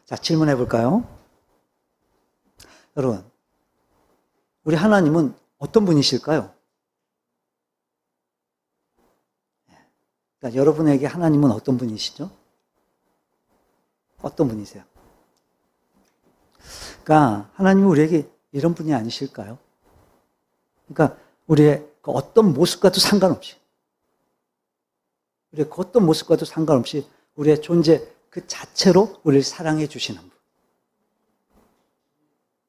자, 질문해 볼까요? 여러분, 우리 하나님은 어떤 분이실까요? 그러니까 여러분에게 하나님은 어떤 분이시죠? 어떤 분이세요? 그러니까 하나님은 우리에게 이런 분이 아니실까요? 그러니까 우리의 그 어떤 모습과도 상관없이, 우리의 그 어떤 모습과도 상관없이 우리의 존재 그 자체로 우리를 사랑해 주시는 분.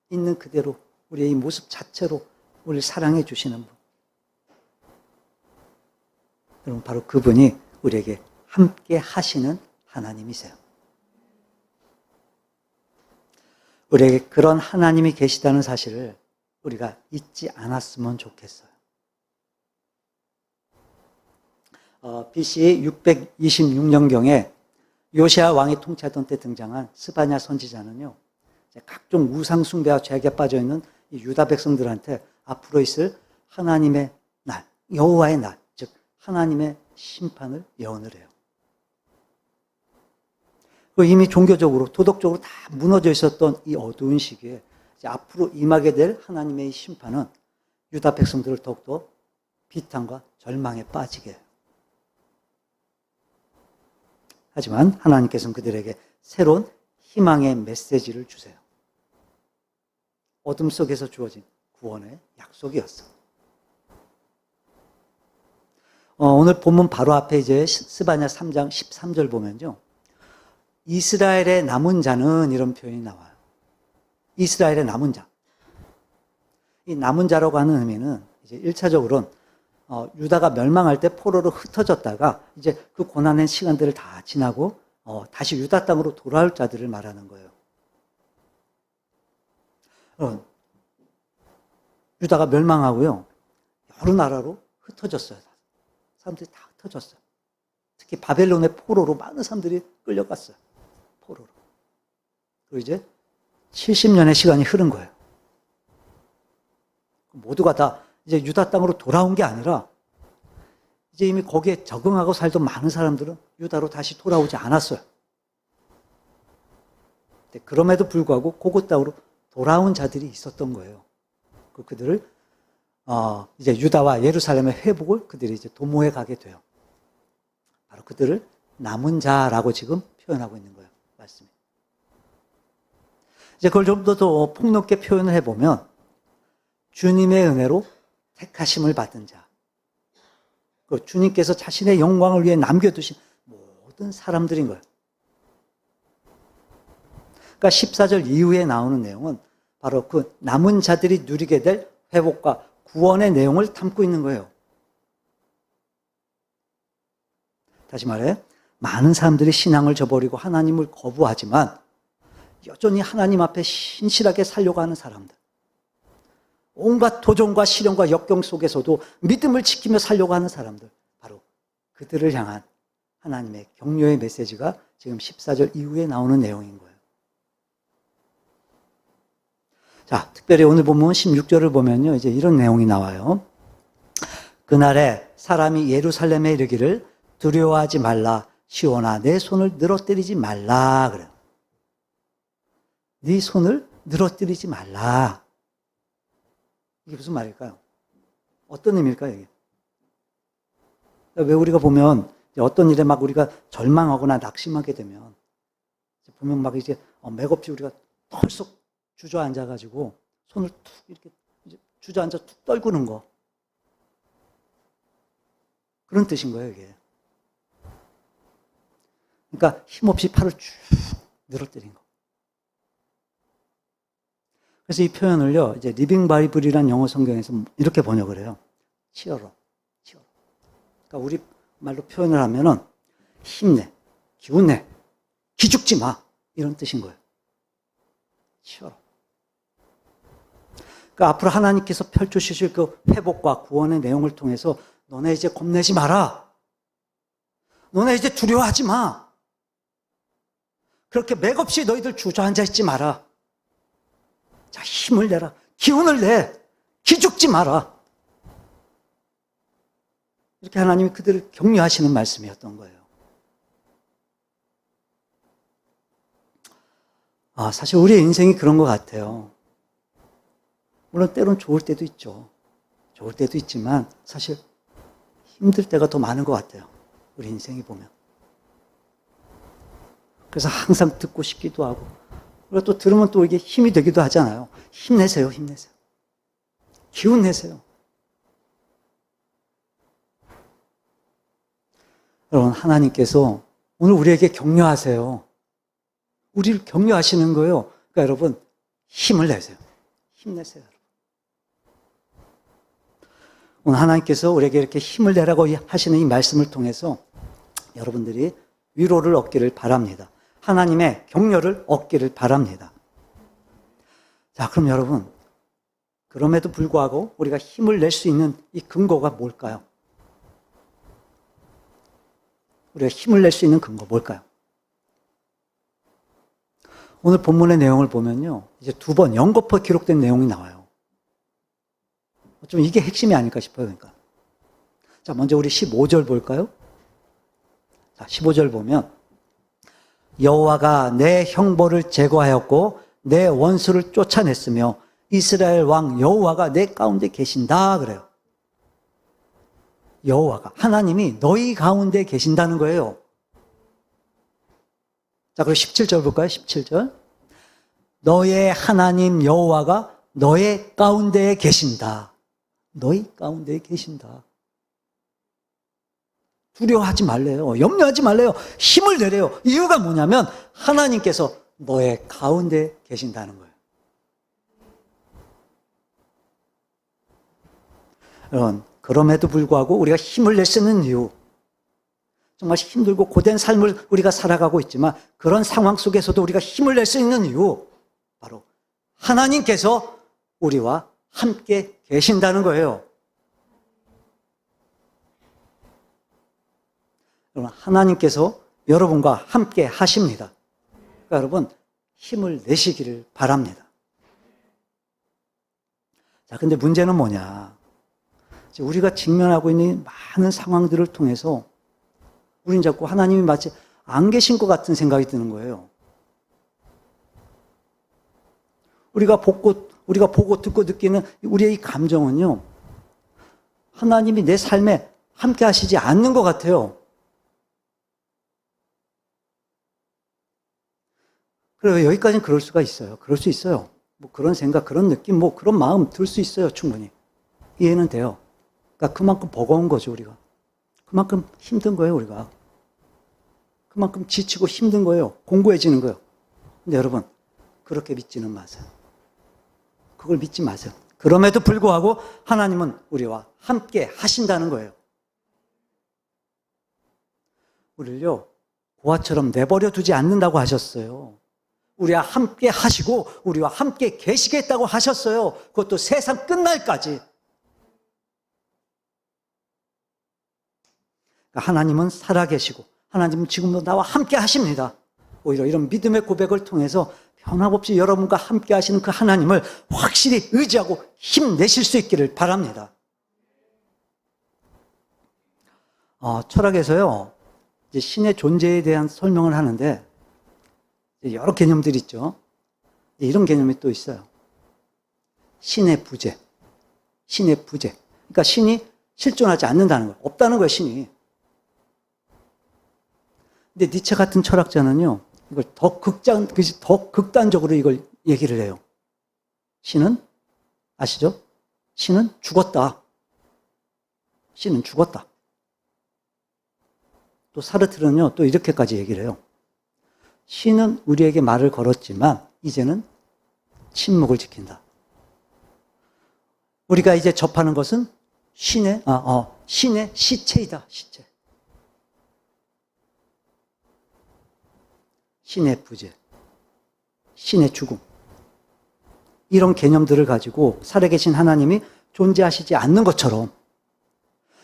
있는 그대로 우리의 이 모습 자체로 우리를 사랑해 주시는 분. 여러분, 바로 그분이 우리에게 함께 하시는 하나님이세요. 우리에게 그런 하나님이 계시다는 사실을 우리가 잊지 않았으면 좋겠어요. BC 626년경에 요시아 왕이 통치하던 때 등장한 스바냐 선지자는요, 각종 우상 숭배와 죄악에 빠져있는 이 유다 백성들한테 앞으로 있을 하나님의 날, 여호와의 날, 즉 하나님의 심판을 예언을 해요. 이미 종교적으로, 도덕적으로 다 무너져 있었던 이 어두운 시기에 이제 앞으로 임하게 될 하나님의 심판은 유다 백성들을 더욱더 비탄과 절망에 빠지게 해요. 하지만 하나님께서는 그들에게 새로운 희망의 메시지를 주세요. 어둠 속에서 주어진 구원의 약속이었어. 오늘 본문 바로 앞에 이제 스바냐 3장 13절 보면요, 이스라엘의 남은 자는 이런 표현이 나와요. 이스라엘의 남은 자. 이 남은 자라고 하는 의미는 이제 1차적으로는 유다가 멸망할 때 포로로 흩어졌다가 이제 그 고난의 시간들을 다 지나고 다시 유다 땅으로 돌아올 자들을 말하는 거예요. 유다가 멸망하고요, 여러 나라로 흩어졌어요. 사람들이 다 흩어졌어요. 특히 바벨론의 포로로 많은 사람들이 끌려갔어요. 포로로. 그리고 이제 70년의 시간이 흐른 거예요. 모두가 다 이제 유다 땅으로 돌아온 게 아니라 이제 이미 거기에 적응하고 살던 많은 사람들은 유다로 다시 돌아오지 않았어요. 그럼에도 불구하고 그곳 땅으로 돌아온 자들이 있었던 거예요. 그들을 이제 유다와 예루살렘의 회복을 그들이 이제 도모해 가게 돼요. 바로 그들을 남은 자라고 지금 표현하고 있는 거예요. 말씀이. 이제 그걸 좀 더 폭넓게 표현을 해보면 주님의 은혜로 택하심을 받은 자, 그 주님께서 자신의 영광을 위해 남겨두신 모든 사람들인 거예요. 그러니까 14절 이후에 나오는 내용은 바로 그 남은 자들이 누리게 될 회복과 구원의 내용을 담고 있는 거예요. 다시 말해, 많은 사람들이 신앙을 저버리고 하나님을 거부하지만 여전히 하나님 앞에 신실하게 살려고 하는 사람들, 온갖 도전과 시련과 역경 속에서도 믿음을 지키며 살려고 하는 사람들, 바로 그들을 향한 하나님의 격려의 메시지가 지금 14절 이후에 나오는 내용인 거예요. 자, 특별히 오늘 본문 16절을 보면요, 이제 이런 내용이 나와요. 그날에 사람이 예루살렘에 이르기를 두려워하지 말라. 시온아, 내 손을 늘어뜨리지 말라. 그래요. 네 손을 늘어뜨리지 말라. 이게 무슨 말일까요? 어떤 의미일까요, 이게? 왜 우리가 보면 어떤 일에 막 우리가 절망하거나 낙심하게 되면 보면 막 이제 맥없이 우리가 털썩 주저앉아가지고 손을 툭 이렇게 주저앉아 툭 떨구는 거. 그런 뜻인 거예요, 이게. 그러니까 힘없이 팔을 쭉 늘어뜨린 거. 그래서 이 표현을요, 이제 리빙 바이블이라는 영어 성경에서 이렇게 번역을 해요. 치어러. 그러니까 우리 말로 표현을 하면은 힘내, 기운내, 기죽지 마, 이런 뜻인 거예요. 치어러. 그러니까 앞으로 하나님께서 펼쳐주실 그 회복과 구원의 내용을 통해서 너네 이제 겁내지 마라. 너네 이제 두려워하지 마. 그렇게 맥없이 너희들 주저앉아 있지 마라. 자, 힘을 내라. 기운을 내. 기죽지 마라. 이렇게 하나님이 그들을 격려하시는 말씀이었던 거예요. 사실 우리의 인생이 그런 것 같아요. 물론 때론 좋을 때도 있죠. 좋을 때도 있지만 사실 힘들 때가 더 많은 것 같아요. 우리 인생이 보면. 그래서 항상 듣고 싶기도 하고, 그리고 또 들으면 또 이게 힘이 되기도 하잖아요. 힘내세요, 힘내세요. 기운 내세요. 여러분, 하나님께서 오늘 우리에게 격려하세요. 우리를 격려하시는 거예요. 그러니까 여러분, 힘을 내세요. 힘내세요. 오늘 하나님께서 우리에게 이렇게 힘을 내라고 하시는 이 말씀을 통해서 여러분들이 위로를 얻기를 바랍니다. 하나님의 격려를 얻기를 바랍니다. 자, 그럼 여러분, 그럼에도 불구하고 우리가 힘을 낼 수 있는 이 근거가 뭘까요? 우리가 힘을 낼 수 있는 근거 뭘까요? 오늘 본문의 내용을 보면요, 이제 두 번 연거푸 기록된 내용이 나와요. 좀 이게 핵심이 아닐까 싶어요, 그러니까. 자, 먼저 우리 15절 볼까요? 자, 15절 보면, 여호와가 내 형벌을 제거하였고 내 원수를 쫓아냈으며 이스라엘 왕 여호와가 내 가운데 계신다 그래요. 여호와가, 하나님이 너희 가운데 계신다는 거예요. 자, 그리고 17절 볼까요? 17절. 너의 하나님 여호와가 너의 가운데에 계신다. 너희 가운데에 계신다. 두려워하지 말래요. 염려하지 말래요. 힘을 내래요. 이유가 뭐냐면 하나님께서 너의 가운데 계신다는 거예요. 여러분, 그럼에도 불구하고 우리가 힘을 낼 수 있는 이유, 정말 힘들고 고된 삶을 우리가 살아가고 있지만 그런 상황 속에서도 우리가 힘을 낼 수 있는 이유, 바로 하나님께서 우리와 함께 계신다는 거예요. 여러분, 하나님께서 여러분과 함께 하십니다. 그러니까 여러분, 힘을 내시기를 바랍니다. 자, 근데 문제는 뭐냐? 우리가 직면하고 있는 많은 상황들을 통해서 우린 자꾸 하나님이 마치 안 계신 것 같은 생각이 드는 거예요. 우리가 보고 듣고 느끼는 우리의 이 감정은요, 하나님이 내 삶에 함께 하시지 않는 것 같아요. 그래요. 여기까지는 그럴 수가 있어요. 그럴 수 있어요. 뭐 그런 생각, 그런 느낌, 뭐 그런 마음 들 수 있어요. 충분히. 이해는 돼요. 그러니까 그만큼 버거운 거죠, 우리가. 그만큼 힘든 거예요, 우리가. 그만큼 지치고 힘든 거예요. 공고해지는 거예요. 근데 여러분, 그렇게 믿지는 마세요. 그걸 믿지 마세요. 그럼에도 불구하고 하나님은 우리와 함께 하신다는 거예요. 우리를요, 고아처럼 내버려 두지 않는다고 하셨어요. 우리와 함께 하시고 우리와 함께 계시겠다고 하셨어요. 그것도 세상 끝날까지. 하나님은 살아계시고 하나님은 지금도 나와 함께 하십니다. 오히려 이런 믿음의 고백을 통해서 변함없이 여러분과 함께 하시는 그 하나님을 확실히 의지하고 힘내실 수 있기를 바랍니다. 철학에서요, 이제 신의 존재에 대한 설명을 하는데 여러 개념들이 있죠. 이런 개념이 또 있어요. 신의 부재. 신의 부재. 그러니까 신이 실존하지 않는다는 거예요. 없다는 거예요, 신이. 근데 니체 같은 철학자는요, 이걸 더 극단적으로 이걸 얘기를 해요. 신은, 아시죠? 신은 죽었다. 신은 죽었다. 또 사르트르는요, 또 이렇게까지 얘기를 해요. 신은 우리에게 말을 걸었지만 이제는 침묵을 지킨다. 우리가 이제 접하는 것은 신의 시체이다. 시체. 신의 부재, 신의 죽음. 이런 개념들을 가지고 살아계신 하나님이 존재하시지 않는 것처럼,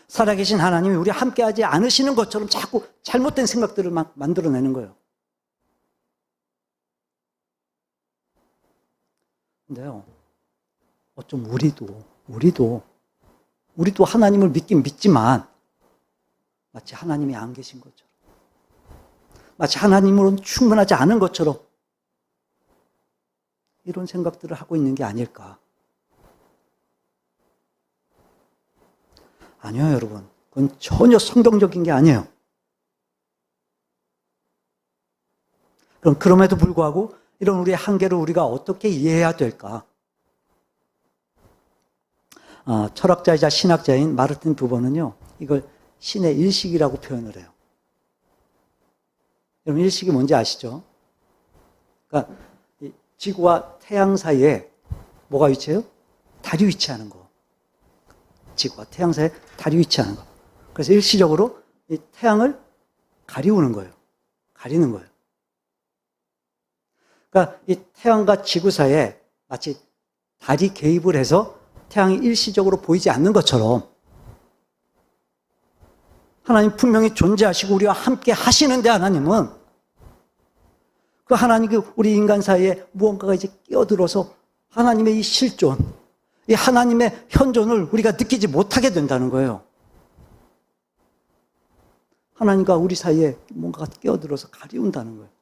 살아계신 하나님이 우리 함께하지 않으시는 것처럼 자꾸 잘못된 생각들을 막 만들어내는 거예요. 근데요, 어쩜 우리도 하나님을 믿긴 믿지만 마치 하나님이 안 계신 것처럼, 마치 하나님으로는 충분하지 않은 것처럼 이런 생각들을 하고 있는 게 아닐까. 아니요, 여러분. 그건 전혀 성경적인 게 아니에요. 그럼 그럼에도 불구하고 이런 우리의 한계를 우리가 어떻게 이해해야 될까? 철학자이자 신학자인 마르틴 부버는요, 이걸 신의 일식이라고 표현을 해요. 여러분, 일식이 뭔지 아시죠? 그러니까 지구와 태양 사이에 뭐가 위치해요? 달이 위치하는 거. 지구와 태양 사이에 달이 위치하는 거. 그래서 일시적으로 이 태양을 가리우는 거예요. 가리는 거예요. 그러니까 이 태양과 지구 사이에 마치 달이 개입을 해서 태양이 일시적으로 보이지 않는 것처럼 하나님 분명히 존재하시고 우리와 함께 하시는데 하나님은 그 하나님 우리 인간 사이에 무언가가 이제 끼어들어서 하나님의 이 실존, 이 하나님의 현존을 우리가 느끼지 못하게 된다는 거예요. 하나님과 우리 사이에 뭔가가 끼어들어서 가리운다는 거예요.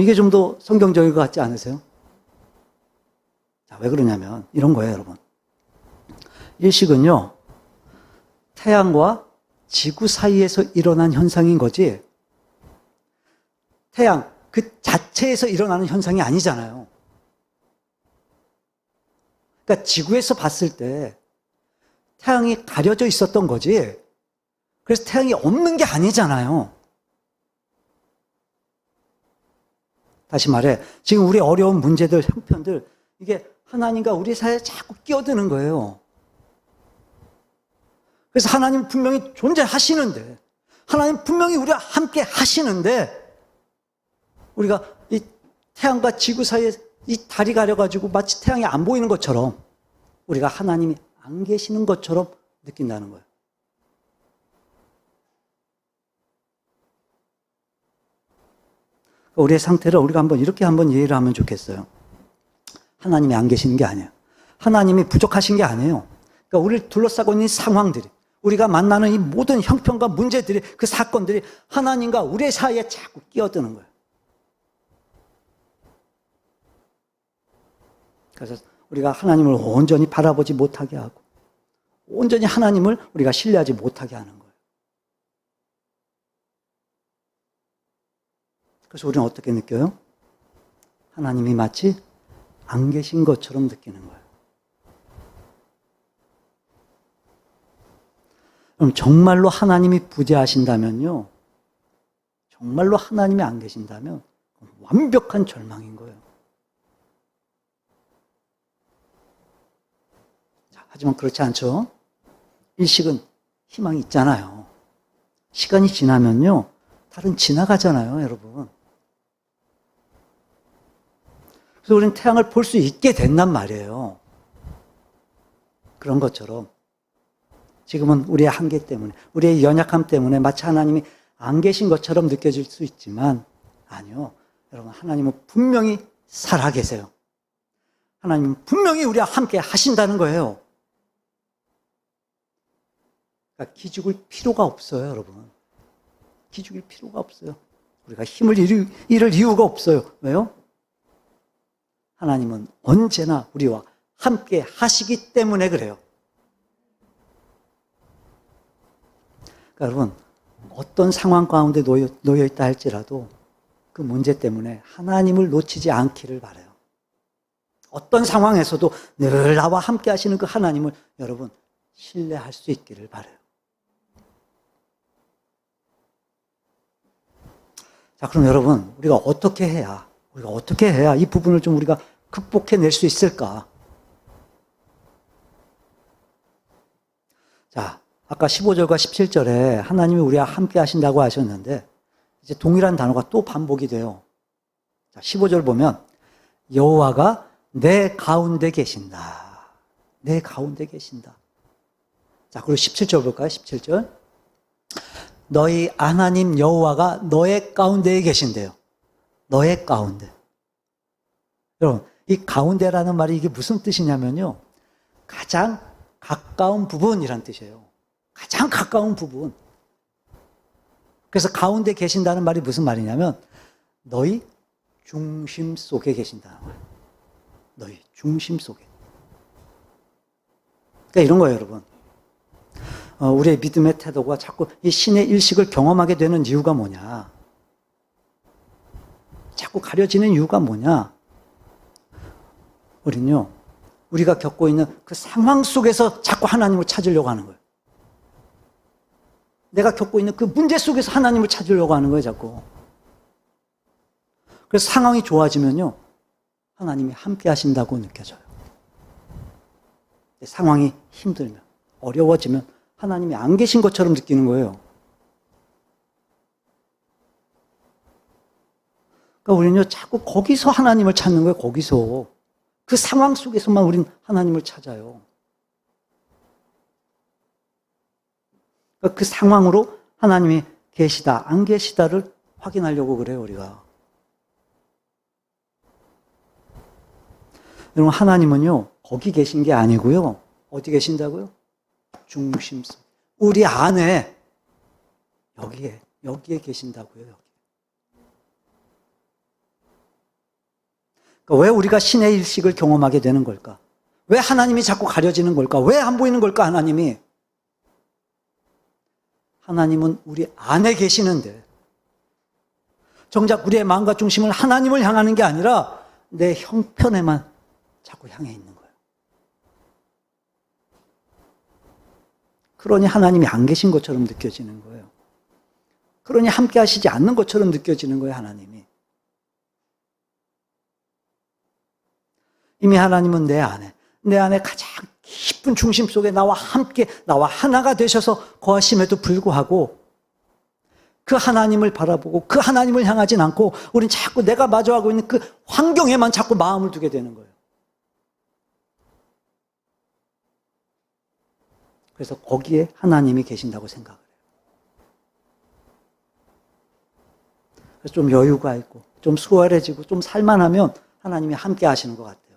이게 좀 더 성경적인 것 같지 않으세요? 자, 왜 그러냐면 이런 거예요, 여러분. 일식은요, 태양과 지구 사이에서 일어난 현상인 거지, 태양 그 자체에서 일어나는 현상이 아니잖아요. 그러니까 지구에서 봤을 때 태양이 가려져 있었던 거지, 그래서 태양이 없는 게 아니잖아요. 다시 말해, 지금 우리 어려운 문제들, 형편들, 이게 하나님과 우리 사이에 자꾸 끼어드는 거예요. 그래서 하나님 분명히 존재하시는데, 하나님 분명히 우리와 함께 하시는데, 우리가 이 태양과 지구 사이에 이 달이 가려가지고 마치 태양이 안 보이는 것처럼 우리가 하나님이 안 계시는 것처럼 느낀다는 거예요. 우리의 상태를 우리가 이렇게 한번 이해를 하면 좋겠어요. 하나님이 안 계시는 게 아니에요. 하나님이 부족하신 게 아니에요. 그러니까 우리를 둘러싸고 있는 상황들이, 우리가 만나는 이 모든 형편과 문제들이, 그 사건들이 하나님과 우리의 사이에 자꾸 끼어드는 거예요. 그래서 우리가 하나님을 온전히 바라보지 못하게 하고, 온전히 하나님을 우리가 신뢰하지 못하게 하는 거예요. 그래서 우리는 어떻게 느껴요? 하나님이 마치 안 계신 것처럼 느끼는 거예요. 그럼 정말로 하나님이 부재하신다면요, 정말로 하나님이 안 계신다면 완벽한 절망인 거예요. 자, 하지만 그렇지 않죠? 일식은 희망이 있잖아요. 시간이 지나면요, 달은 지나가잖아요, 여러분. 그래서 우리는 태양을 볼 수 있게 된단 말이에요. 그런 것처럼 지금은 우리의 한계 때문에, 우리의 연약함 때문에 마치 하나님이 안 계신 것처럼 느껴질 수 있지만, 아니요. 여러분, 하나님은 분명히 살아계세요. 하나님은 분명히 우리와 함께 하신다는 거예요. 그러니까 기죽을 필요가 없어요, 여러분. 기죽일 필요가 없어요. 우리가 힘을 잃을 이유가 없어요. 왜요? 하나님은 언제나 우리와 함께 하시기 때문에 그래요. 그러니까 여러분, 어떤 상황 가운데 놓여 있다 할지라도 그 문제 때문에 하나님을 놓치지 않기를 바라요. 어떤 상황에서도 늘 나와 함께 하시는 그 하나님을 여러분 신뢰할 수 있기를 바라요. 자, 그럼 여러분, 우리가 어떻게 해야 이 부분을 좀 우리가 극복해낼 수 있을까? 자, 아까 15절과 17절에 하나님이 우리와 함께 하신다고 하셨는데, 이제 동일한 단어가 또 반복이 돼요. 자, 15절 보면, 여호와가 내 가운데 계신다. 내 가운데 계신다. 자, 그리고 17절 볼까요? 17절. 너희 하나님 여호와가 너의 가운데에 계신대요. 너의 가운데. 여러분, 이 가운데라는 말이 이게 무슨 뜻이냐면요, 가장 가까운 부분이란 뜻이에요. 가장 가까운 부분. 그래서 가운데 계신다는 말이 무슨 말이냐면, 너희 중심 속에 계신다는 거예요. 너희 중심 속에. 그러니까 이런 거예요, 여러분. 우리의 믿음의 태도가 자꾸 이 신의 일식을 경험하게 되는 이유가 뭐냐? 자꾸 가려지는 이유가 뭐냐? 우리는요, 우리가 겪고 있는 그 상황 속에서 자꾸 하나님을 찾으려고 하는 거예요. 내가 겪고 있는 그 문제 속에서 하나님을 찾으려고 하는 거예요, 자꾸. 그래서 상황이 좋아지면요, 하나님이 함께 하신다고 느껴져요. 상황이 힘들면, 어려워지면 하나님이 안 계신 것처럼 느끼는 거예요. 그러니까 우리는요, 자꾸 거기서 하나님을 찾는 거예요, 거기서. 그 상황 속에서만 우리는 하나님을 찾아요. 그러니까 그 상황으로 하나님이 계시다, 안 계시다를 확인하려고 그래요, 우리가. 여러분, 하나님은요, 거기 계신 게 아니고요. 어디 계신다고요? 중심 속. 우리 안에, 여기에 계신다고요, 여기. 그러니까 왜 우리가 신의 일식을 경험하게 되는 걸까? 왜 하나님이 자꾸 가려지는 걸까? 왜 안 보이는 걸까, 하나님이? 하나님은 우리 안에 계시는데, 정작 우리의 마음과 중심을 하나님을 향하는 게 아니라 내 형편에만 자꾸 향해 있는 거예요. 그러니 하나님이 안 계신 것처럼 느껴지는 거예요. 그러니 함께 하시지 않는 것처럼 느껴지는 거예요, 하나님이. 이미 하나님은 내 안에 가장 깊은 중심 속에 나와 함께, 나와 하나가 되셔서 거하심에도 불구하고 그 하나님을 바라보고 그 하나님을 향하진 않고 우린 자꾸 내가 마주하고 있는 그 환경에만 자꾸 마음을 두게 되는 거예요. 그래서 거기에 하나님이 계신다고 생각을 해요. 그래서 좀 여유가 있고 좀 수월해지고 좀 살만하면 하나님이 함께 하시는 것 같아요.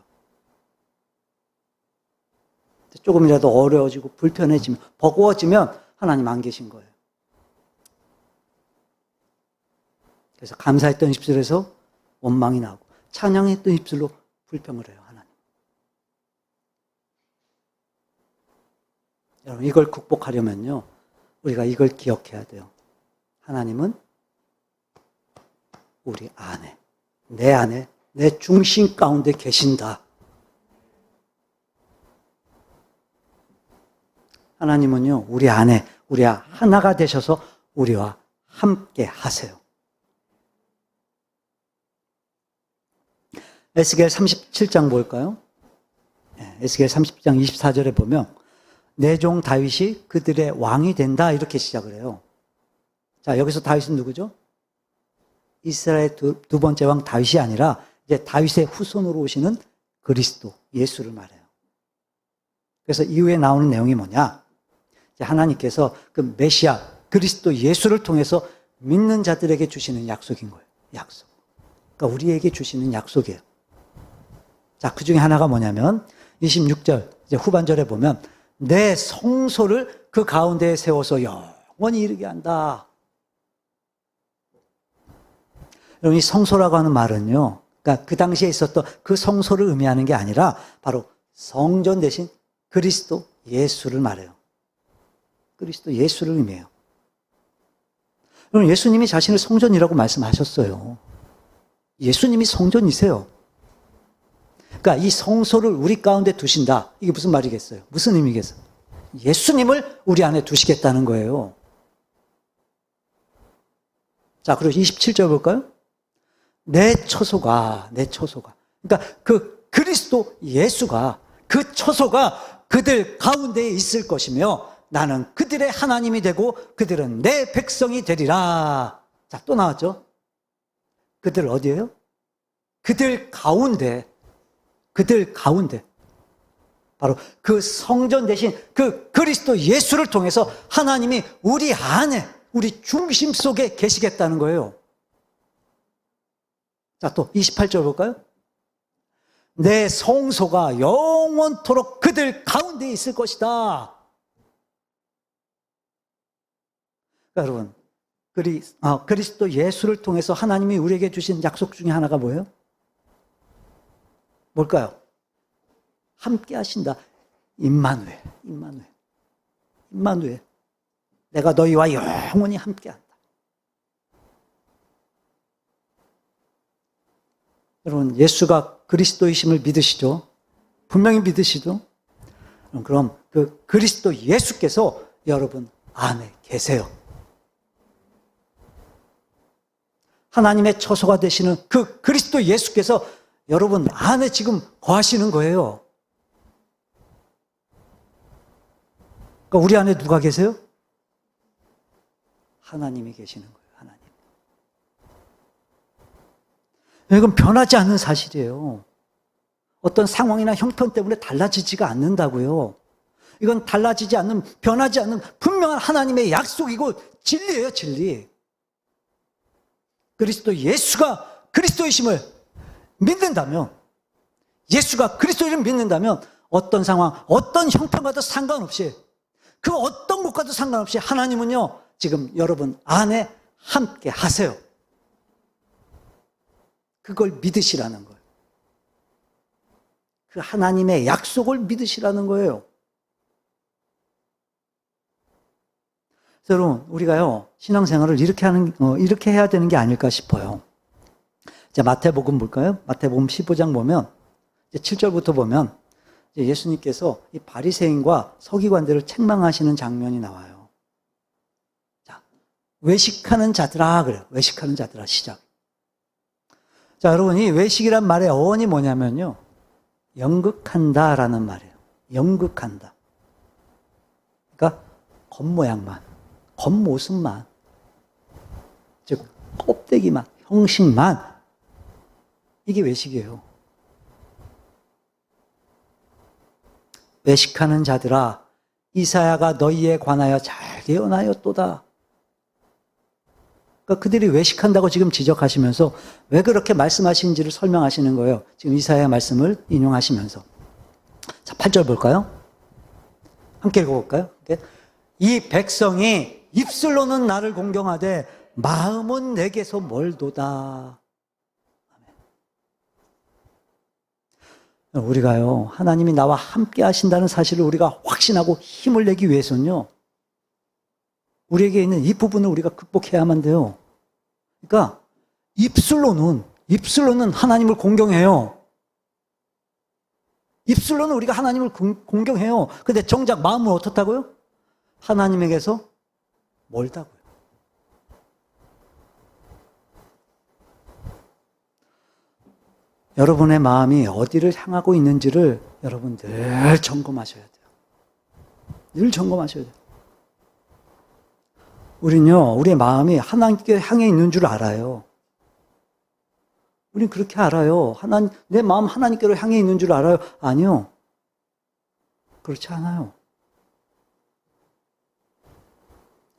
조금이라도 어려워지고 불편해지면, 버거워지면 하나님 안 계신 거예요. 그래서 감사했던 입술에서 원망이 나오고 찬양했던 입술로 불평을 해요, 하나님. 여러분, 이걸 극복하려면요, 우리가 이걸 기억해야 돼요. 하나님은 우리 안에, 내 중심 가운데 계신다. 하나님은요, 우리 안에, 우리와 하나가 되셔서 우리와 함께 하세요. 에스겔 37장 볼까요? 에스겔 30장 24절에 보면 내 종 다윗이 그들의 왕이 된다 이렇게 시작을 해요. 자, 여기서 다윗은 누구죠? 이스라엘 두 번째 왕 다윗이 아니라 이제 다윗의 후손으로 오시는 그리스도, 예수를 말해요. 그래서 이후에 나오는 내용이 뭐냐? 하나님께서 그 메시아, 그리스도 예수를 통해서 믿는 자들에게 주시는 약속인 거예요. 약속. 그러니까 우리에게 주시는 약속이에요. 자, 그 중에 하나가 뭐냐면 26절, 이제 후반절에 보면 내 성소를 그 가운데에 세워서 영원히 이르게 한다. 여러분, 이 성소라고 하는 말은요, 그러니까 그 당시에 있었던 그 성소를 의미하는 게 아니라 바로 성전 대신 그리스도 예수를 말해요. 그리스도 예수를 의미해요. 여러분, 예수님이 자신을 성전이라고 말씀하셨어요. 예수님이 성전이세요. 그러니까 이 성소를 우리 가운데 두신다. 이게 무슨 말이겠어요? 무슨 의미겠어요? 예수님을 우리 안에 두시겠다는 거예요. 자, 그리고 27절 볼까요? 내 처소가. 그러니까 그 그리스도 예수가, 그 처소가 그들 가운데에 있을 것이며 나는 그들의 하나님이 되고 그들은 내 백성이 되리라. 자, 또 나왔죠? 그들 어디예요? 그들 가운데. 바로 그 성전 대신 그 그리스도 예수를 통해서 하나님이 우리 안에, 우리 중심 속에 계시겠다는 거예요. 자, 또 28절 볼까요? 내 성소가 영원토록 그들 가운데 있을 것이다. 그러니까 여러분, 그리스도 예수를 통해서 하나님이 우리에게 주신 약속 중에 하나가 뭐예요? 뭘까요? 함께 하신다. 임마누엘. 내가 너희와 영원히 함께 한다. 여러분, 예수가 그리스도이심을 믿으시죠? 분명히 믿으시죠? 그럼 그 그리스도 예수께서 여러분 안에 계세요. 하나님의 처소가 되시는 그 그리스도 예수께서 여러분 안에 지금 거하시는 거예요. 그러니까 우리 안에 누가 계세요? 하나님이 계시는 거예요. 하나님. 이건 변하지 않는 사실이에요. 어떤 상황이나 형편 때문에 달라지지가 않는다고요. 이건 달라지지 않는, 변하지 않는 분명한 하나님의 약속이고 진리예요, 진리. 그리스도 예수가 그리스도이심을 믿는다면, 예수가 그리스도를 믿는다면 어떤 상황, 어떤 형편과도 상관없이, 그 어떤 것과도 상관없이 하나님은요, 지금 여러분 안에 함께 하세요. 그걸 믿으시라는 거예요. 그 하나님의 약속을 믿으시라는 거예요. 여러분, 우리가요, 신앙생활을 이렇게 해야 되는 게 아닐까 싶어요. 자, 마태복음 볼까요? 마태복음 15장 보면, 이제 7절부터 보면, 이제 예수님께서 이 바리새인과 서기관들을 책망하시는 장면이 나와요. 자, 외식하는 자들아, 그래요. 외식하는 자들아, 시작. 자, 여러분, 이 외식이란 말의 어원이 뭐냐면요. 연극한다라는 말이에요. 연극한다. 그러니까, 겉모양만, 겉모습만, 즉, 껍데기만, 형식만, 이게 외식이에요. 외식하는 자들아, 이사야가 너희에 관하여 잘 예언하였도다. 그러니까 그들이 외식한다고 지금 지적하시면서 왜 그렇게 말씀하시는지를 설명하시는 거예요. 지금 이사야 말씀을 인용하시면서. 자, 8절 볼까요? 함께 읽어볼까요? 이 백성이 입술로는 나를 공경하되 마음은 내게서 멀도다. 우리가요, 하나님이 나와 함께 하신다는 사실을 우리가 확신하고 힘을 내기 위해서는요, 우리에게 있는 이 부분을 우리가 극복해야만 돼요. 그러니까, 입술로는 하나님을 공경해요. 입술로는 우리가 하나님을 공경해요. 근데 정작 마음은 어떻다고요? 하나님에게서 멀다고요. 여러분의 마음이 어디를 향하고 있는지를 여러분 늘 점검하셔야 돼요. 늘 점검하셔야 돼요. 우리는요, 우리의 마음이 하나님께 향해 있는 줄 알아요. 우린 그렇게 알아요. 내 마음 하나님께로 향해 있는 줄 알아요. 아니요. 그렇지 않아요.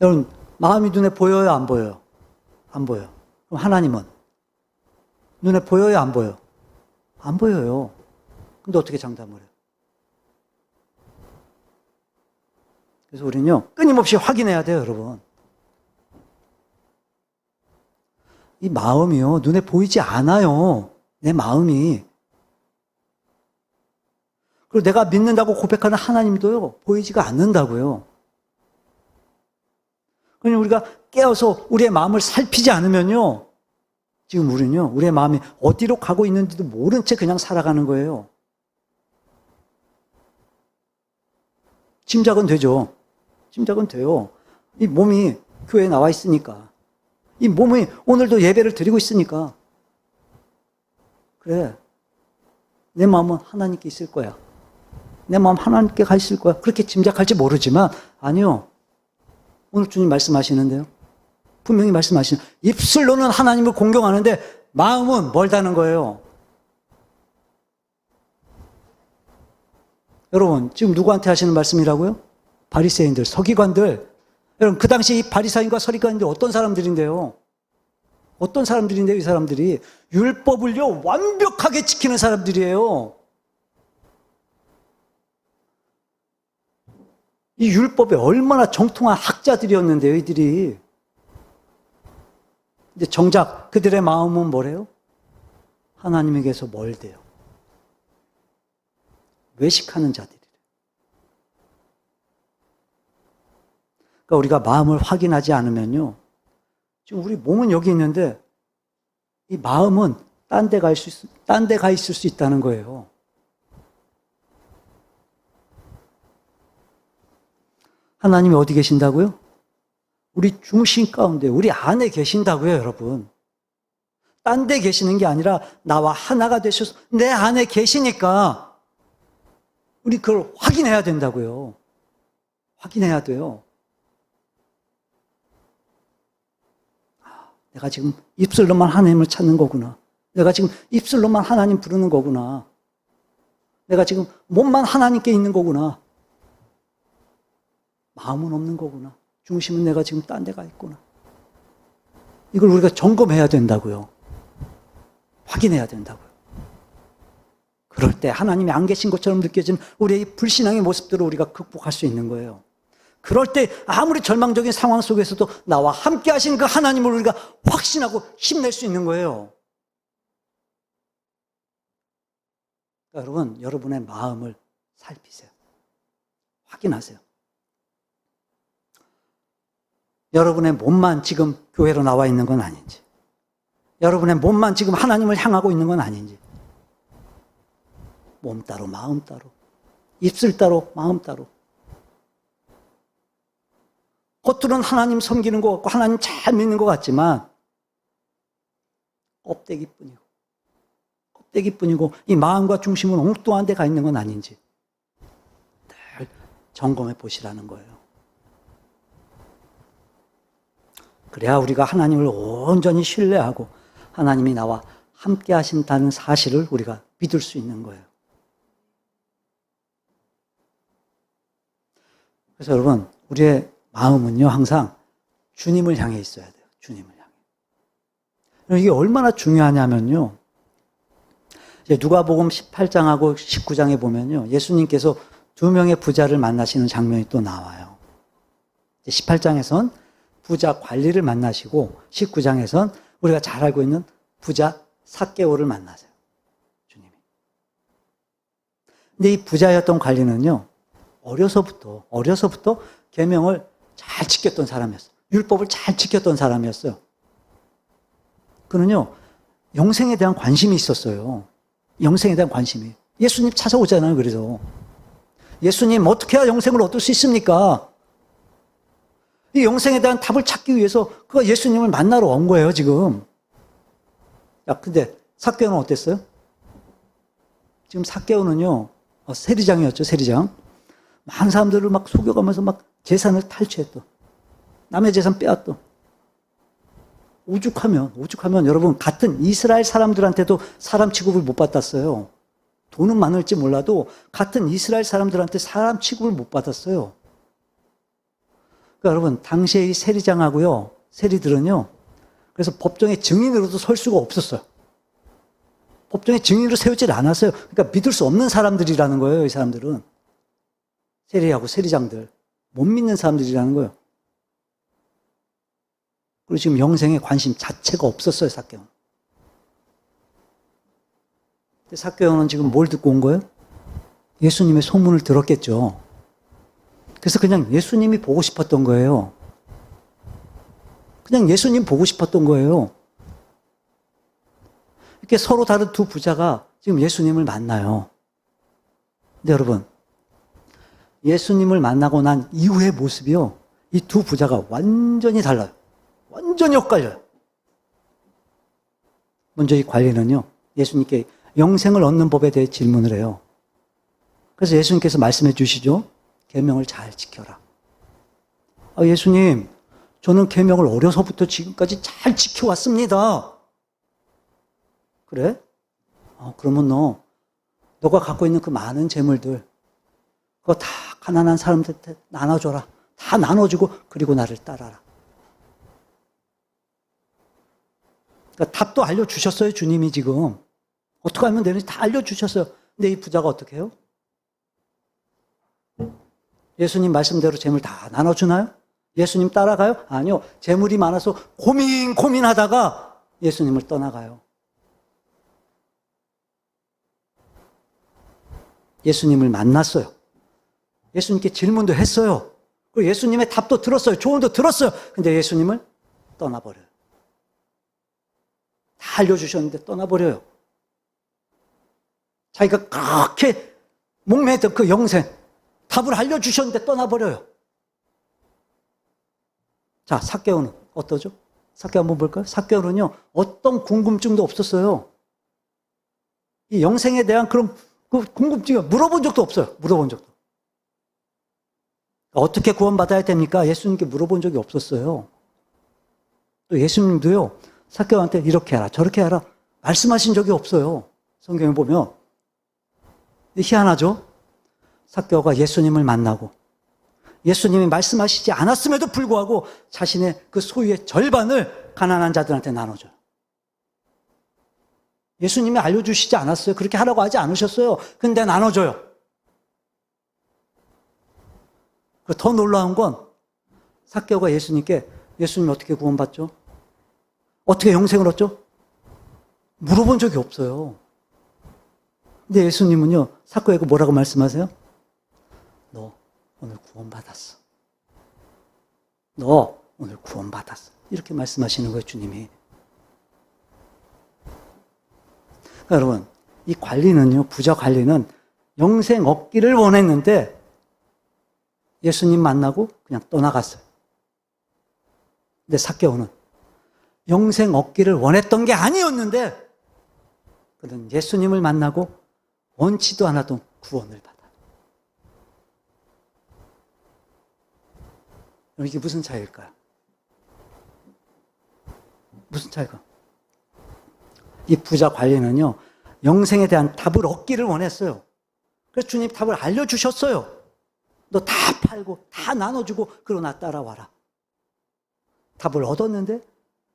여러분, 마음이 눈에 보여요, 안 보여요? 안 보여요. 그럼 하나님은? 눈에 보여요, 안 보여요? 안 보여요. 근데 어떻게 장담을 해요? 그래서 우리는요, 끊임없이 확인해야 돼요, 여러분. 이 마음이요, 눈에 보이지 않아요. 내 마음이. 그리고 내가 믿는다고 고백하는 하나님도요, 보이지가 않는다고요. 그러니 우리가 깨어서 우리의 마음을 살피지 않으면요, 지금 우리는요, 우리의 마음이 어디로 가고 있는지도 모른 채 그냥 살아가는 거예요. 짐작은 되죠. 짐작은 돼요. 이 몸이 교회에 나와 있으니까. 이 몸이 오늘도 예배를 드리고 있으니까. 그래. 내 마음은 하나님께 있을 거야. 내 마음 하나님께 가 있을 거야. 그렇게 짐작할지 모르지만, 아니요. 오늘 주님 말씀하시는데요. 분명히 말씀하시는, 입술로는 하나님을 공경하는데 마음은 멀다는 거예요. 여러분, 지금 누구한테 하시는 말씀이라고요? 바리새인들, 서기관들. 여러분, 그 당시 이 바리새인과 서기관들 어떤 사람들인데요? 어떤 사람들인데요, 이 사람들이? 율법을요, 완벽하게 지키는 사람들이에요. 이 율법에 얼마나 정통한 학자들이었는데요, 이들이. 근데 정작 그들의 마음은 뭐래요? 하나님에게서 멀대요. 외식하는 자들이래. 그러니까 우리가 마음을 확인하지 않으면요. 지금 우리 몸은 여기 있는데 이 마음은 딴 데 가 있을 수 있다는 거예요. 하나님이 어디 계신다고요? 우리 중심 가운데, 우리 안에 계신다고요, 여러분. 딴 데 계시는 게 아니라 나와 하나가 되셔서 내 안에 계시니까 우리 그걸 확인해야 된다고요. 확인해야 돼요. 내가 지금 입술로만 하나님을 찾는 거구나. 내가 지금 입술로만 하나님 부르는 거구나. 내가 지금 몸만 하나님께 있는 거구나. 마음은 없는 거구나. 중심은 내가 지금 딴 데가 있구나. 이걸 우리가 점검해야 된다고요. 확인해야 된다고요. 그럴 때 하나님이 안 계신 것처럼 느껴지는 우리의 불신앙의 모습들을 우리가 극복할 수 있는 거예요. 그럴 때 아무리 절망적인 상황 속에서도 나와 함께 하신 그 하나님을 우리가 확신하고 힘낼 수 있는 거예요. 그러니까 여러분, 여러분의 마음을 살피세요. 확인하세요. 여러분의 몸만 지금 교회로 나와 있는 건 아닌지, 여러분의 몸만 지금 하나님을 향하고 있는 건 아닌지, 몸 따로 마음 따로, 입술 따로 마음 따로. 겉으로는 하나님 섬기는 것 같고 하나님 잘 믿는 것 같지만 껍데기뿐이고 이 마음과 중심은 엉뚱한 데 가 있는 건 아닌지 늘 점검해 보시라는 거예요. 그래야 우리가 하나님을 온전히 신뢰하고 하나님이 나와 함께 하신다는 사실을 우리가 믿을 수 있는 거예요. 그래서 여러분, 우리의 마음은요, 항상 주님을 향해 있어야 돼요. 주님을 향해. 이게 얼마나 중요하냐면요. 이제 누가복음 18장하고 19장에 보면요. 예수님께서 두 명의 부자를 만나시는 장면이 또 나와요. 18장에선 부자 관리를 만나시고 19장에선 우리가 잘 알고 있는 부자 삭개오를 만나세요. 주님이. 근데 이 부자였던 관리는요. 어려서부터 계명을 잘 지켰던 사람이었어요. 율법을 잘 지켰던 사람이었어요. 그는요, 영생에 대한 관심이 있었어요. 영생에 대한 관심이. 예수님 찾아오잖아요, 그래서. 예수님, 어떻게 해야 영생을 얻을 수 있습니까? 이 영생에 대한 답을 찾기 위해서 그가 예수님을 만나러 온 거예요, 지금. 야, 근데 삭개오는 어땠어요? 지금 삭개오는요, 세리장이었죠, 세리장. 많은 사람들을 막 속여가면서 막 재산을 탈취했던, 남의 재산 빼앗던. 오죽하면 여러분, 같은 이스라엘 사람들한테도 사람 취급을 못 받았어요. 돈은 많을지 몰라도 같은 이스라엘 사람들한테 사람 취급을 못 받았어요. 그러니까 여러분, 당시에 이 세리장하고요, 세리들은요, 그래서 법정의 증인으로도 설 수가 없었어요. 법정의 증인으로 세우질 않았어요. 그러니까 믿을 수 없는 사람들이라는 거예요, 이 사람들은. 세리하고 세리장들. 못 믿는 사람들이라는 거예요. 그리고 지금 영생에 관심 자체가 없었어요, 삭개오는. 근데 삭개오는 지금 뭘 듣고 온 거예요? 예수님의 소문을 들었겠죠. 그래서 그냥 예수님이 보고 싶었던 거예요. 그냥 예수님 보고 싶었던 거예요. 이렇게 서로 다른 두 부자가 지금 예수님을 만나요. 근데 여러분, 예수님을 만나고 난 이후의 모습이요. 이 두 부자가 완전히 달라요. 완전히 엇갈려요. 먼저 이 관리는요. 예수님께 영생을 얻는 법에 대해 질문을 해요. 그래서 예수님께서 말씀해 주시죠. 계명을 잘 지켜라. 예수님, 저는 계명을 어려서부터 지금까지 잘 지켜왔습니다. 그래? 그러면 너가 갖고 있는 그 많은 재물들 그거 다 가난한 사람들한테 나눠줘라. 다 나눠주고 그리고 나를 따라라. 그러니까 답도 알려주셨어요. 주님이 지금. 어떻게 하면 되는지 다 알려주셨어요. 근데 이 부자가 어떻게 해요? 예수님 말씀대로 재물 다 나눠주나요? 예수님 따라가요? 아니요. 재물이 많아서 고민하다가 예수님을 떠나가요. 예수님을 만났어요. 예수님께 질문도 했어요. 그리고 예수님의 답도 들었어요. 조언도 들었어요. 근데 예수님을 떠나버려요. 다 알려주셨는데 떠나버려요. 자기가 그렇게 목매던 그 영생, 답을 알려주셨는데 떠나버려요. 자, 삭개오는 어떠죠? 삭개오 한번 볼까요? 삭개오는요, 어떤 궁금증도 없었어요. 이 영생에 대한 그런 그 궁금증을 물어본 적도 없어요. 물어본 적도. 어떻게 구원받아야 됩니까? 예수님께 물어본 적이 없었어요. 또 예수님도요, 삭개오한테 이렇게 하라, 저렇게 하라, 말씀하신 적이 없어요. 성경에 보면. 희한하죠? 삭개오가 예수님을 만나고, 예수님이 말씀하시지 않았음에도 불구하고 자신의 그 소유의 절반을 가난한 자들한테 나눠줘요. 예수님이 알려주시지 않았어요. 그렇게 하라고 하지 않으셨어요. 근데 나눠줘요. 더 놀라운 건 삭개오가 예수님께 예수님 어떻게 구원받죠? 어떻게 영생을 얻죠? 물어본 적이 없어요. 근데 예수님은요, 삭개오에게 뭐라고 말씀하세요? 너 오늘 구원받았어. 너 오늘 구원받았어. 이렇게 말씀하시는 거예요, 주님이. 그러니까 여러분, 이 관리는요, 부자 관리는 영생 얻기를 원했는데 예수님 만나고 그냥 떠나갔어요. 근데 삭개오는 영생 얻기를 원했던 게 아니었는데 그는 예수님을 만나고 원치도 않았던 구원을 받아요. 이게 무슨 차이일까요? 무슨 차이가? 이 부자 관리는요, 영생에 대한 답을 얻기를 원했어요. 그래서 주님 답을 알려주셨어요. 너 다 팔고 다 나눠주고 그러고 나 따라와라. 답을 얻었는데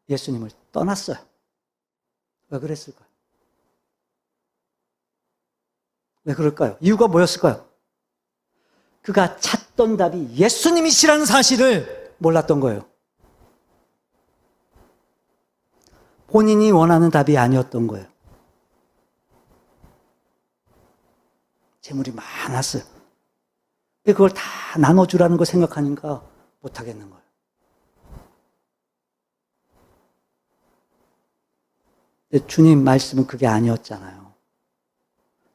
예수님을 떠났어요. 왜 그랬을까요? 왜 그럴까요? 이유가 뭐였을까요? 그가 찾던 답이 예수님이시라는 사실을 몰랐던 거예요. 본인이 원하는 답이 아니었던 거예요. 재물이 많았어요. 그걸 다 나눠주라는 거 생각하니까 못하겠는 거예요. 근데 주님 말씀은 그게 아니었잖아요.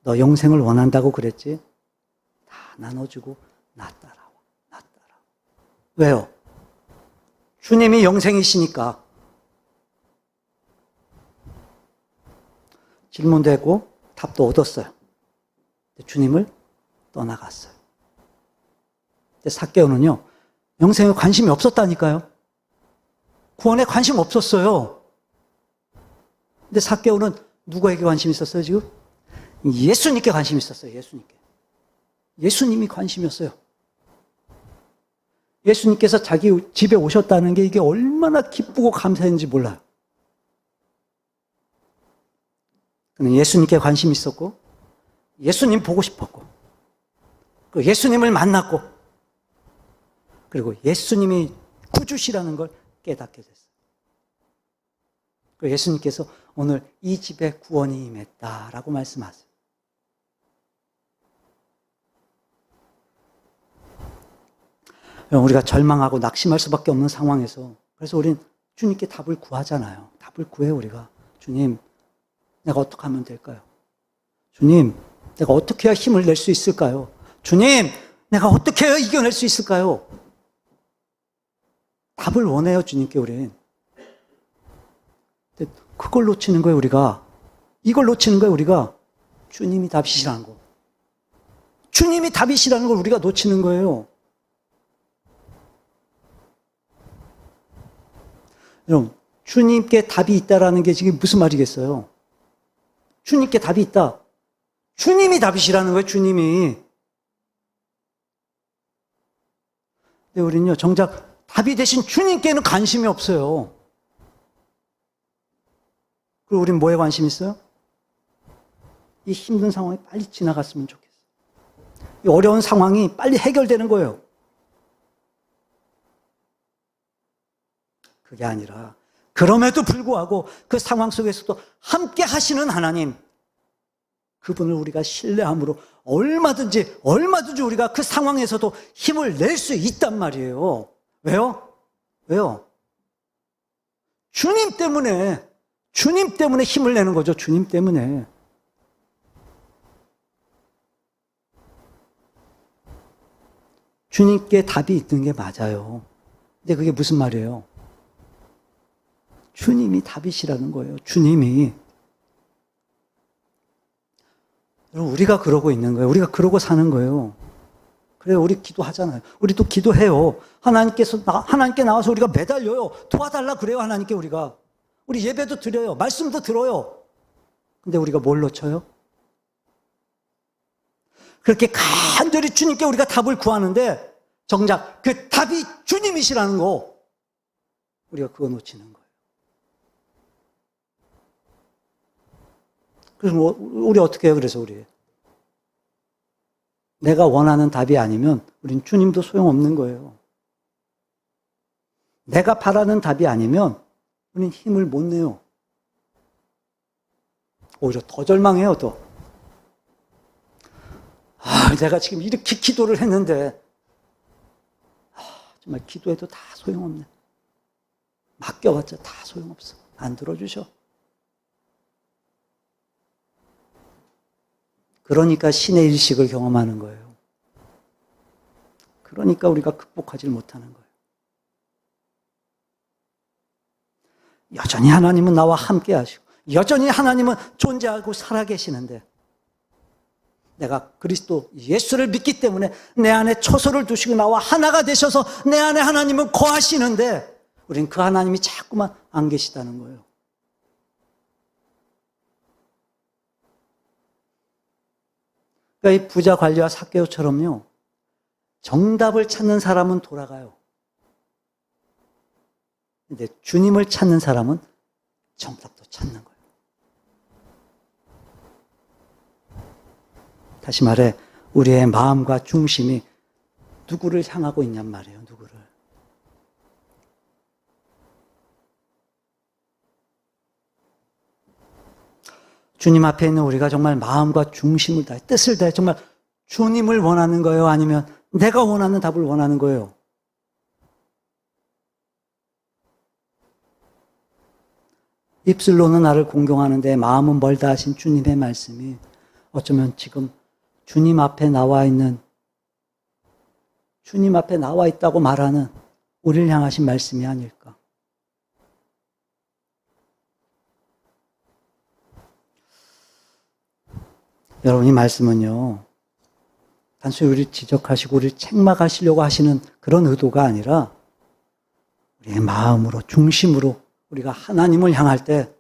너 영생을 원한다고 그랬지? 다 나눠주고 나 따라와. 나 따라와. 왜요? 주님이 영생이시니까. 질문도 했고 답도 얻었어요. 근데 주님을 떠나갔어요. 근데 삭개오는요, 영생에 관심이 없었다니까요. 구원에 관심 없었어요. 근데 삭개오는 누구에게 관심이 있었어요, 지금? 예수님께 관심이 있었어요, 예수님께. 예수님이 관심이었어요. 예수님께서 자기 집에 오셨다는 게 이게 얼마나 기쁘고 감사했는지 몰라요. 그는 예수님께 관심이 있었고, 예수님 보고 싶었고, 그 예수님을 만났고, 그리고 예수님이 구주시라는 걸 깨닫게 됐어요. 그 예수님께서 오늘 이 집에 구원이 임했다라고 말씀하세요. 우리가 절망하고 낙심할 수밖에 없는 상황에서, 그래서 우린 주님께 답을 구하잖아요. 답을 구해요, 우리가. 주님, 내가 어떻게 하면 될까요? 주님, 내가 어떻게 해야 힘을 낼 수 있을까요? 주님, 내가 어떻게 해야 이겨낼 수 있을까요? 답을 원해요, 주님께 우린. 근데 그걸 놓치는 거예요, 우리가. 이걸 놓치는 거예요, 우리가. 주님이 답이시라는 거. 주님이 답이시라는 걸 우리가 놓치는 거예요. 여러분, 주님께 답이 있다라는 게 지금 무슨 말이겠어요? 주님께 답이 있다. 주님이 답이시라는 거예요, 주님이. 근데 우리는요, 정작 답이 되신 주님께는 관심이 없어요. 그리고 우린 뭐에 관심이 있어요? 이 힘든 상황이 빨리 지나갔으면 좋겠어요. 이 어려운 상황이 빨리 해결되는 거예요. 그게 아니라 그럼에도 불구하고 그 상황 속에서도 함께 하시는 하나님, 그분을 우리가 신뢰함으로 얼마든지 우리가 그 상황에서도 힘을 낼 수 있단 말이에요. 왜요? 주님 때문에 힘을 내는 거죠. 주님 때문에. 주님께 답이 있는 게 맞아요. 근데 그게 무슨 말이에요? 주님이 답이시라는 거예요. 주님이. 여러분, 우리가 그러고 있는 거예요. 우리가 그러고 사는 거예요. 그래요. 우리 기도하잖아요. 우리도 기도해요. 하나님께 나와서 우리가 매달려요. 도와달라 그래요. 하나님께 우리가. 우리 예배도 드려요. 말씀도 들어요. 근데 우리가 뭘 놓쳐요? 그렇게 간절히 주님께 우리가 답을 구하는데 정작 그 답이 주님이시라는 거, 우리가 그거 놓치는 거예요. 그래서 우리 어떻게 해요? 그래서 우리 내가 원하는 답이 아니면 우린 주님도 소용없는 거예요. 내가 바라는 답이 아니면 우린 힘을 못 내요. 오히려 더 절망해요. 또 내가 지금 이렇게 기도를 했는데 정말 기도해도 다 소용없네. 맡겨봤자 다 소용없어. 안 들어주셔. 그러니까 신의 일식을 경험하는 거예요. 그러니까 우리가 극복하지 못하는 거예요. 여전히 하나님은 나와 함께 하시고 여전히 하나님은 존재하고 살아계시는데 내가 그리스도 예수를 믿기 때문에 내 안에 초소를 두시고 나와 하나가 되셔서 내 안에 하나님은 거하시는데 우린 그 하나님이 자꾸만 안 계시다는 거예요. 그러니까 이 부자 관리와 삭개오처럼요, 정답을 찾는 사람은 돌아가요. 근데 주님을 찾는 사람은 정답도 찾는 거예요. 다시 말해 우리의 마음과 중심이 누구를 향하고 있냔 말이에요. 누구를. 주님 앞에 있는 우리가 정말 마음과 중심을 다해 뜻을 다해 정말 주님을 원하는 거예요? 아니면 내가 원하는 답을 원하는 거예요? 입술로는 나를 공경하는데 마음은 멀다 하신 주님의 말씀이 어쩌면 지금 주님 앞에 나와 있다고 말하는 우리를 향하신 말씀이 아닐까. 여러분, 이 말씀은요, 단순히 우리를 지적하시고 우리를 책망하시려고 하시는 그런 의도가 아니라 우리의 마음으로, 중심으로 우리가 하나님을 향할 때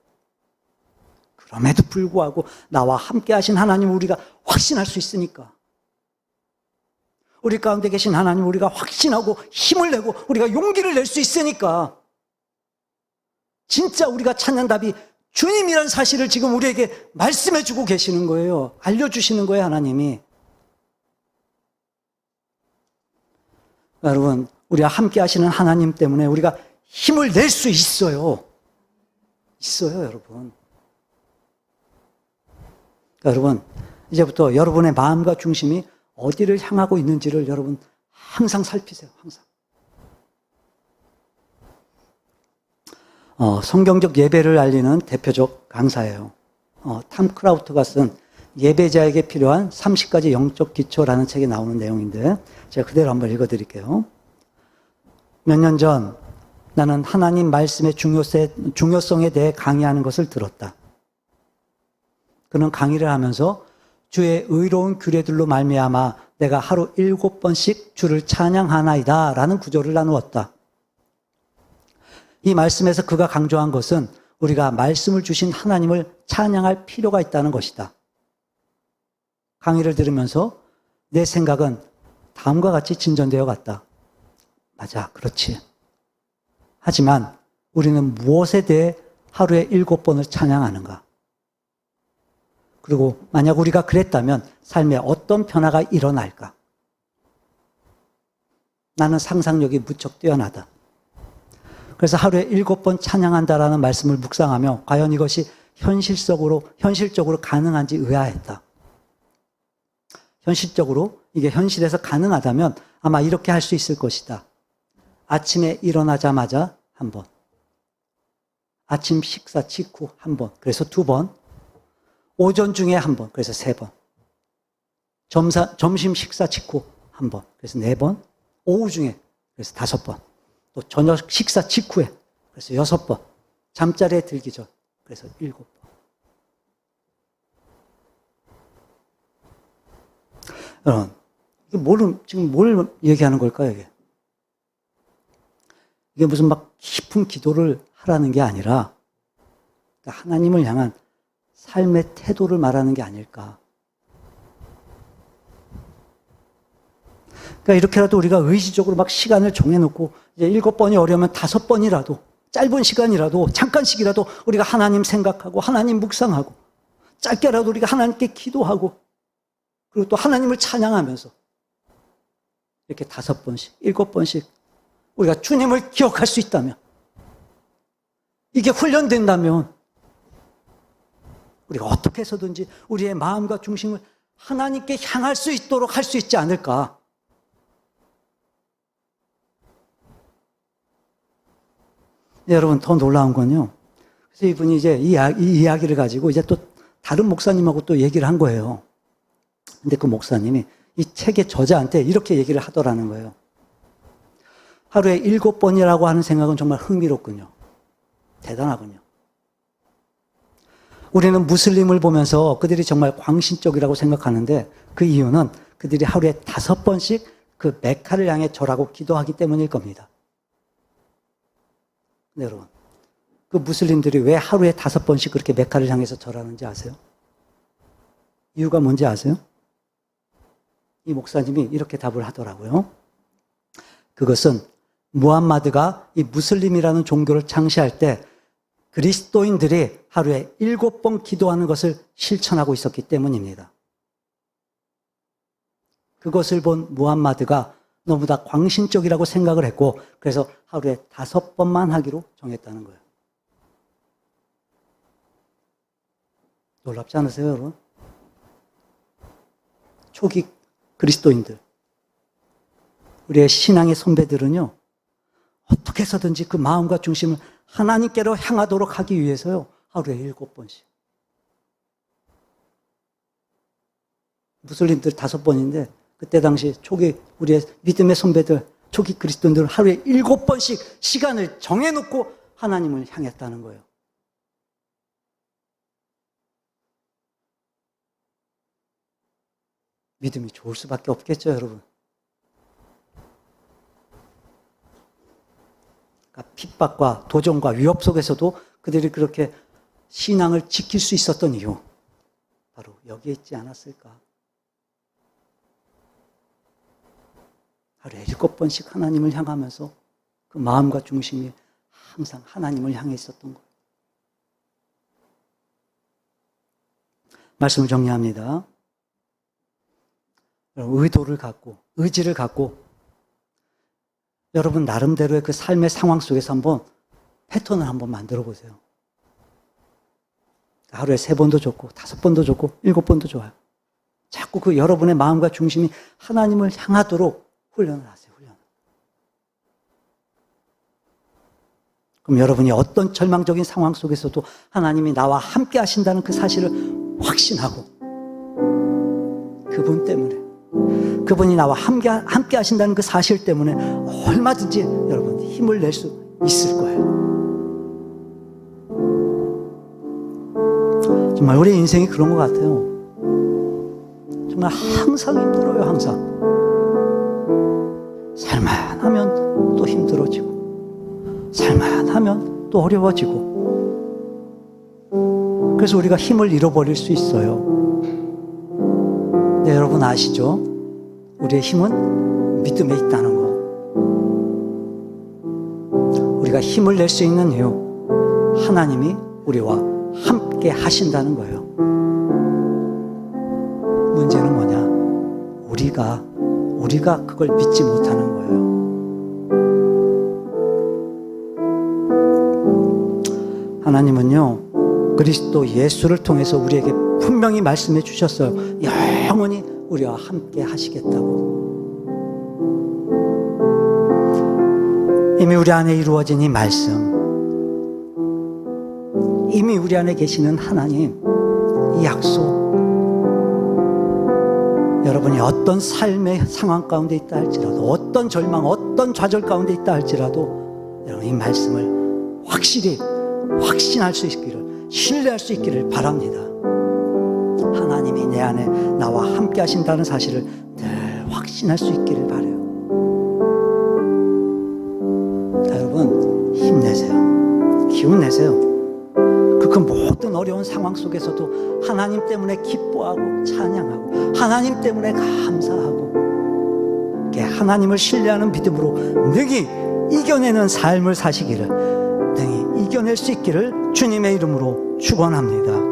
그럼에도 불구하고 나와 함께 하신 하나님을 우리가 확신할 수 있으니까. 우리 가운데 계신 하나님을 우리가 확신하고 힘을 내고 우리가 용기를 낼 수 있으니까 진짜 우리가 찾는 답이 주님이라는 사실을 지금 우리에게 말씀해 주고 계시는 거예요. 알려주시는 거예요, 하나님이. 여러분, 우리와 함께 하시는 하나님 때문에 우리가 힘을 낼 수 있어요. 있어요, 여러분. 여러분, 이제부터 여러분의 마음과 중심이 어디를 향하고 있는지를 여러분 항상 살피세요. 항상. 성경적 예배를 알리는 대표적 강사예요. 탐 크라우트가 쓴 예배자에게 필요한 30가지 영적 기초라는 책에 나오는 내용인데 제가 그대로 한번 읽어드릴게요. 몇 년 전 나는 하나님 말씀의 중요성에 대해 강의하는 것을 들었다. 그는 강의를 하면서 주의 의로운 규례들로 말미암아 내가 하루 7번씩 주를 찬양하나이다 라는 구절을 나누었다. 이 말씀에서 그가 강조한 것은 우리가 말씀을 주신 하나님을 찬양할 필요가 있다는 것이다. 강의를 들으면서 내 생각은 다음과 같이 진전되어 갔다. 맞아, 그렇지. 하지만 우리는 무엇에 대해 하루에 7번을 찬양하는가? 그리고 만약 우리가 그랬다면 삶에 어떤 변화가 일어날까? 나는 상상력이 무척 뛰어나다. 그래서 하루에 7번 찬양한다라는 말씀을 묵상하며 과연 이것이 현실적으로 가능한지 의아했다. 현실적으로 이게 현실에서 가능하다면 아마 이렇게 할 수 있을 것이다. 아침에 일어나자마자 한 번, 아침 식사 직후 한 번, 그래서 2번, 오전 중에 한 번, 그래서 3번, 점심 식사 직후 한 번, 그래서 4번, 오후 중에 그래서 5번, 또 저녁 식사 직후에 그래서 6번, 잠자리에 들기 전 그래서 7번. 여러분, 지금 뭘 얘기하는 걸까요, 이게? 이게 무슨 막 깊은 기도를 하라는 게 아니라 하나님을 향한 삶의 태도를 말하는 게 아닐까. 그러니까 이렇게라도 우리가 의지적으로 막 시간을 정해놓고 이제 7번이 어려우면 5번이라도 짧은 시간이라도 잠깐씩이라도 우리가 하나님 생각하고 하나님 묵상하고 짧게라도 우리가 하나님께 기도하고 그리고 또 하나님을 찬양하면서 이렇게 5번씩, 7번씩 우리가 주님을 기억할 수 있다면, 이게 훈련된다면 우리가 어떻게 해서든지 우리의 마음과 중심을 하나님께 향할 수 있도록 할 수 있지 않을까. 네, 여러분, 더 놀라운 건요. 그래서 이분이 이제 이 이야기를 가지고 이제 또 다른 목사님하고 또 얘기를 한 거예요. 근데 그 목사님이 이 책의 저자한테 이렇게 얘기를 하더라는 거예요. 하루에 7번이라고 하는 생각은 정말 흥미롭군요. 대단하군요. 우리는 무슬림을 보면서 그들이 정말 광신적이라고 생각하는데 그 이유는 그들이 하루에 5번씩 그 메카를 향해 절하고 기도하기 때문일 겁니다. 네, 여러분. 그 무슬림들이 왜 하루에 5번씩 그렇게 메카를 향해서 절하는지 아세요? 이유가 뭔지 아세요? 이 목사님이 이렇게 답을 하더라고요. 그것은 무함마드가 이 무슬림이라는 종교를 창시할 때 그리스도인들이 하루에 7번 기도하는 것을 실천하고 있었기 때문입니다. 그것을 본 무함마드가 너무나 광신적이라고 생각을 했고 그래서 하루에 5번만 하기로 정했다는 거예요. 놀랍지 않으세요, 여러분? 초기 그리스도인들, 우리의 신앙의 선배들은요, 어떻게 해서든지 그 마음과 중심을 하나님께로 향하도록 하기 위해서요, 하루에 7번씩. 무슬림들 5번인데, 그때 당시 초기 우리의 믿음의 선배들, 초기 그리스도인들은 하루에 7번씩 시간을 정해놓고 하나님을 향했다는 거예요. 믿음이 좋을 수밖에 없겠죠, 여러분. 그러니까 핍박과 도전과 위협 속에서도 그들이 그렇게 신앙을 지킬 수 있었던 이유, 바로 여기에 있지 않았을까. 하루에 7번씩 하나님을 향하면서 그 마음과 중심이 항상 하나님을 향해 있었던 거예요. 말씀을 정리합니다. 의도를 갖고, 의지를 갖고, 여러분 나름대로의 그 삶의 상황 속에서 한번 패턴을 한번 만들어 보세요. 하루에 3번도 좋고, 5번도 좋고, 7번도 좋아요. 자꾸 그 여러분의 마음과 중심이 하나님을 향하도록 훈련을 하세요, 훈련. 그럼 여러분이 어떤 절망적인 상황 속에서도 하나님이 나와 함께 하신다는 그 사실을 확신하고, 그분 때문에, 그분이 나와 함께 하신다는 그 사실 때문에 얼마든지 여러분 힘을 낼 수 있을 거예요. 정말 우리 인생이 그런 것 같아요. 정말 항상 힘들어요, 항상. 살만 하면 또 힘들어지고, 살만 하면 또 어려워지고, 그래서 우리가 힘을 잃어버릴 수 있어요. 네, 여러분 아시죠? 우리의 힘은 믿음에 있다는 거. 우리가 힘을 낼 수 있는 이유, 하나님이 우리와 함께 하신다는 거예요. 문제는 뭐냐? 우리가 그걸 믿지 못하는 거예요. 하나님은요, 그리스도 예수를 통해서 우리에게 분명히 말씀해 주셨어요. 영원히 우리와 함께 하시겠다고. 이미 우리 안에 이루어진 이 말씀, 이미 우리 안에 계시는 하나님, 이 약속, 여러분이 어떤 삶의 상황 가운데 있다 할지라도, 어떤 절망, 어떤 좌절 가운데 있다 할지라도, 여러분 이 말씀을 확실히 확신할 수 있기를, 신뢰할 수 있기를 바랍니다. 하나님이 내 안에 나와 함께 하신다는 사실을 늘 확신할 수 있기를 바라요. 자, 여러분 힘내세요. 기운 내세요. 그 모든 어려운 상황 속에서도 하나님 때문에 기뻐하고 찬양하고 하나님 때문에 감사하고 하나님을 신뢰하는 믿음으로 능히 이겨내는 삶을 사시기를, 능히 이겨낼 수 있기를 주님의 이름으로 축원합니다.